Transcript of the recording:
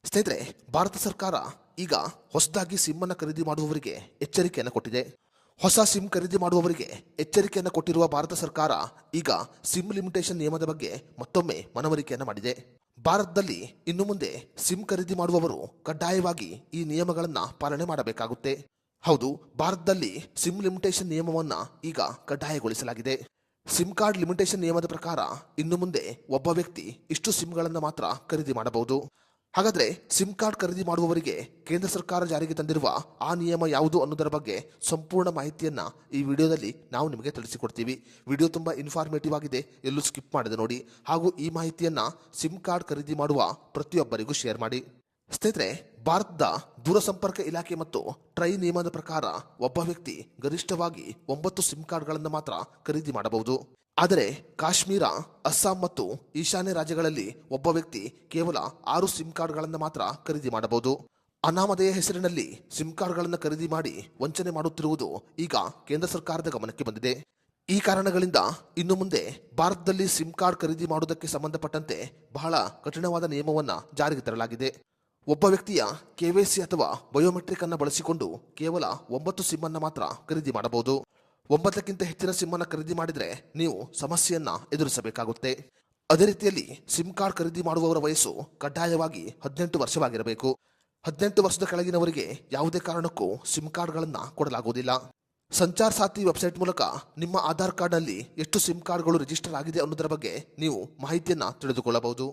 ಸ್ನೇಹಿತರೆ, ಭಾರತ ಸರ್ಕಾರ ಈಗ ಹೊಸದಾಗಿ ಸಿಮ್ ಅನ್ನು ಖರೀದಿ ಮಾಡುವವರಿಗೆ ಎಚ್ಚರಿಕೆಯನ್ನು ಕೊಟ್ಟಿದೆ. ಹೊಸ ಸಿಮ್ ಖರೀದಿ ಮಾಡುವವರಿಗೆ ಎಚ್ಚರಿಕೆಯನ್ನು ಕೊಟ್ಟಿರುವ ಭಾರತ ಸರ್ಕಾರ ಈಗ ಸಿಮ್ ಲಿಮಿಟೇಷನ್ ನಿಯಮದ ಬಗ್ಗೆ ಮತ್ತೊಮ್ಮೆ ಮನವರಿಕೆಯನ್ನು ಮಾಡಿದೆ. ಭಾರತದಲ್ಲಿ ಇನ್ನು ಮುಂದೆ ಸಿಮ್ ಖರೀದಿ ಮಾಡುವವರು ಕಡ್ಡಾಯವಾಗಿ ಈ ನಿಯಮಗಳನ್ನು ಪಾಲನೆ ಮಾಡಬೇಕಾಗುತ್ತೆ. ಹೌದು, ಭಾರತದಲ್ಲಿ ಸಿಮ್ ಲಿಮಿಟೇಷನ್ ನಿಯಮವನ್ನ ಈಗ ಕಡ್ಡಾಯಗೊಳಿಸಲಾಗಿದೆ. ಸಿಮ್ ಕಾರ್ಡ್ ಲಿಮಿಟೇಷನ್ ನಿಯಮದ ಪ್ರಕಾರ ಇನ್ನು ಮುಂದೆ ಒಬ್ಬ ವ್ಯಕ್ತಿ ಇಷ್ಟು ಸಿಮ್ಗಳನ್ನು ಮಾತ್ರ ಖರೀದಿ ಮಾಡಬಹುದು. ಹಾಗಾದ್ರೆ ಸಿಮ್ ಕಾರ್ಡ್ ಖರೀದಿ ಮಾಡುವವರಿಗೆ ಕೇಂದ್ರ ಸರ್ಕಾರ ಜಾರಿಗೆ ತಂದಿರುವ ಆ ನಿಯಮ ಯಾವುದು ಅನ್ನೋದರ ಬಗ್ಗೆ ಸಂಪೂರ್ಣ ಮಾಹಿತಿಯನ್ನ ಈ ವಿಡಿಯೋದಲ್ಲಿ ನಾವು ನಿಮಗೆ ತಿಳಿಸಿಕೊಡ್ತೀವಿ. ವಿಡಿಯೋ ತುಂಬಾ ಇನ್ಫಾರ್ಮೇಟಿವ್ ಆಗಿದೆ, ಎಲ್ಲೂ ಸ್ಕಿಪ್ ಮಾಡದೆ ನೋಡಿ. ಹಾಗೂ ಈ ಮಾಹಿತಿಯನ್ನ ಸಿಮ್ ಕಾರ್ಡ್ ಖರೀದಿ ಮಾಡುವ ಪ್ರತಿಯೊಬ್ಬರಿಗೂ ಶೇರ್ ಮಾಡಿ. ಸ್ನೇಹಿತರೆ, ಭಾರತದ ದೂರಸಂಪರ್ಕ ಇಲಾಖೆ ಮತ್ತು ಟ್ರೈ ನಿಯಮದ ಪ್ರಕಾರ ಒಬ್ಬ ವ್ಯಕ್ತಿ ಗರಿಷ್ಠವಾಗಿ 9 ಸಿಮ್ ಕಾರ್ಡ್ಗಳನ್ನು ಮಾತ್ರ ಖರೀದಿ ಮಾಡಬಹುದು. ಆದರೆ ಕಾಶ್ಮೀರ, ಅಸ್ಸಾಂ ಮತ್ತು ಈಶಾನ್ಯ ರಾಜ್ಯಗಳಲ್ಲಿ ಒಬ್ಬ ವ್ಯಕ್ತಿ ಕೇವಲ 6 ಸಿಮ್ ಕಾರ್ಡ್ಗಳನ್ನು ಮಾತ್ರ ಖರೀದಿ ಮಾಡಬಹುದು. ಅನಾಮಧೇಯ ಹೆಸರಿನಲ್ಲಿ ಸಿಮ್ ಕಾರ್ಡ್ಗಳನ್ನು ಖರೀದಿ ಮಾಡಿ ವಂಚನೆ ಮಾಡುತ್ತಿರುವುದು ಈಗ ಕೇಂದ್ರ ಸರ್ಕಾರದ ಗಮನಕ್ಕೆ ಬಂದಿದೆ. ಈ ಕಾರಣಗಳಿಂದ ಇನ್ನು ಮುಂದೆ ಭಾರತದಲ್ಲಿ ಸಿಮ್ ಕಾರ್ಡ್ ಖರೀದಿ ಮಾಡುವುದಕ್ಕೆ ಸಂಬಂಧಪಟ್ಟಂತೆ ಬಹಳ ಕಠಿಣವಾದ ನಿಯಮವನ್ನು ಜಾರಿಗೆ ತರಲಾಗಿದೆ. ಒಬ್ಬ ವ್ಯಕ್ತಿಯ KYC ಅಥವಾ ಬಯೋಮೆಟ್ರಿಕ್ ಅನ್ನು ಬಳಸಿಕೊಂಡು ಕೇವಲ 9 ಸಿಮ್ ಅನ್ನು ಮಾತ್ರ ಖರೀದಿ ಮಾಡಬಹುದು. 9ಕ್ಕಿಂತ ಹೆಚ್ಚಿನ ಸಿಮ್ ಅನ್ನು ಖರೀದಿ ಮಾಡಿದರೆ ನೀವು ಸಮಸ್ಯೆಯನ್ನ ಎದುರಿಸಬೇಕಾಗುತ್ತೆ. ಅದೇ ರೀತಿಯಲ್ಲಿ ಸಿಮ್ ಕಾರ್ಡ್ ಖರೀದಿ ಮಾಡುವವರ ವಯಸ್ಸು ಕಡ್ಡಾಯವಾಗಿ 18 ವರ್ಷವಾಗಿರಬೇಕು. 18 ವರ್ಷದ ಕೆಳಗಿನವರಿಗೆ ಯಾವುದೇ ಕಾರಣಕ್ಕೂ ಸಿಮ್ ಕಾರ್ಡ್ಗಳನ್ನು ಕೊಡಲಾಗುವುದಿಲ್ಲ. ಸಂಚಾರ್ ಸಾಥಿ ವೆಬ್ಸೈಟ್ ಮೂಲಕ ನಿಮ್ಮ ಆಧಾರ್ ಕಾರ್ಡ್ನಲ್ಲಿ ಎಷ್ಟು ಸಿಮ್ ಕಾರ್ಡ್ಗಳು ರಿಜಿಸ್ಟರ್ ಆಗಿದೆ ಅನ್ನೋದರ ಬಗ್ಗೆ ನೀವು ಮಾಹಿತಿಯನ್ನ ತಿಳಿದುಕೊಳ್ಳಬಹುದು.